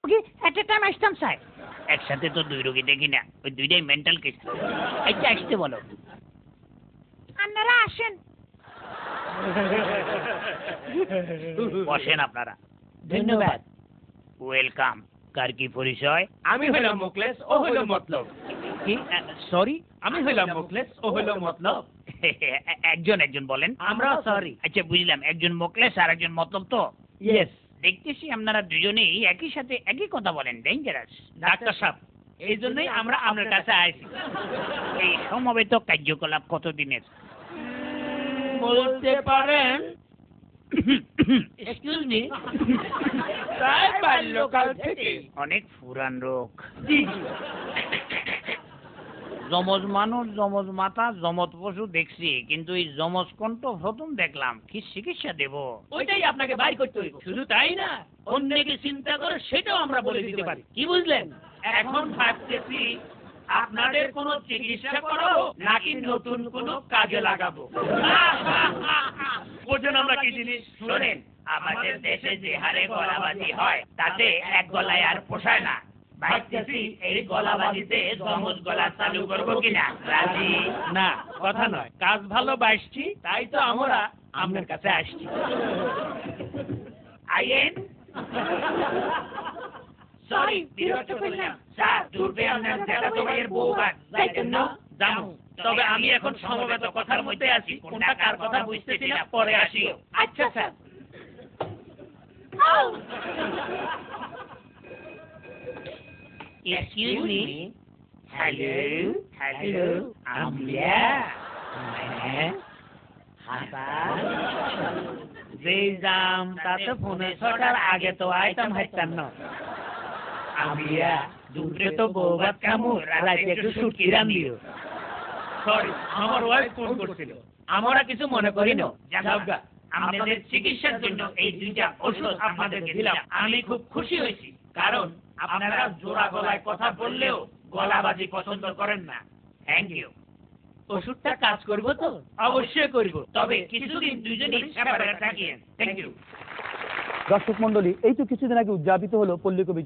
রোগী এট এ টাইম আসতাম স্যার। একসাথে তো দুই রোগী দেখি না, ওই দুইটাই মেন্টাল কেস। আচ্ছা আসতে বলো। আপনারা আসেন। বসেন আপনারা। ধন্যবাদ। ওয়েলকাম। কার কি পরিচয়? আমি হইলাম মুখলেস, ও হইল মতলব। কি? সরি? আমি হইলাম মুখলেস, ও হইল মতলব। একজন একজন বলেন। আমরা সরি। আচ্ছা বুঝলাম, একজন মোকলেস আর একজন মতলব তো। ইয়েস। দেখতেছি আপনারা দুজনেই একই সাথে একই কথা বলেন, ডেঞ্জারাস। ডাক্তার সাহেব, এই জন্যই আমরা আপনার কাছে আইছি। এই সমবেত কার্যকলাপ কতদিনের? বলতে পারেন এক্সকিউজ মি, প্রায় বাল্যকাল থেকে। অনেক পুরান রোগ। জি জি। যমজ মানুষ, যমজ মাতা, যমজ পশু দেখছি, কিন্তু এই যমজ কণ্ঠ প্রথম দেখলাম। কি চিকিৎসা দেব? ওইটাই আপনাকে বাই করতে হইব। শুধু তাই না, অন্যকে চিন্তা করে সেটাও আমরা বলে দিতে পারি। কি বুঝলেন? এখন ভাবতেছি আপনাদের কোনো চিকিৎসা করাবো নাকি নতুন কোনো কাজে লাগাবো। বোঝেন আমরা কি জিনিস? শোনেন, আমাদের দেশে যে হারে গলাবাজি হয় তাতে এক গলায় আর পোষায় না। ভাবতেছি এই গলাবাজিতে যমজ গলা চালু করবো কিনা। রাজি? না, কথা নয়, কাজ ভালো বাসছি, তাই তো আমরা আপনার কাছে আসছি। আইয়েন। সরি, বিরক্ত করলাম। স্যার, দূরবে আপনার দেখা তো ভাইয়ের বউ বাদ যাইতেন না? জানো, তবে আমি এখন সমবেত কথার মধ্যে আছি, কোনটা কার কথা বুঝতেছি না, পরে আসিও। আচ্ছা sir. Excuse me. Hello hello, আমরা যে যাম তাতে ফোনে ছটার আগে তো আইতাম হাইতাম না। আমরা দুপুরে তো বউ ভাত খামু, রাতে একটু শুটকি রান্দিও। সরি, আমার ওয়াইফ ফোন করছিল, আমরা কিছু মনে করি না। যাগা, আপনাদের চিকিৎসার জন্য এই দুইটা ওষুধ আপনাদেরকে দিলাম। আমি খুব খুশি হয়েছি, কারণ আপনারা জোড়া গলায় কথা বললেও গলাবাজি পছন্দ করেন না। Thank you. ওষুধটা কাজ করবো তো? অবশ্যই করব, তবে কিছুদিন দুজনেই সেপারেট থাকিয়েন। Thank you. দর্শক মন্ডলী, এই তো কিছুদিন আগে উদযাপিত হলো পল্লী কবি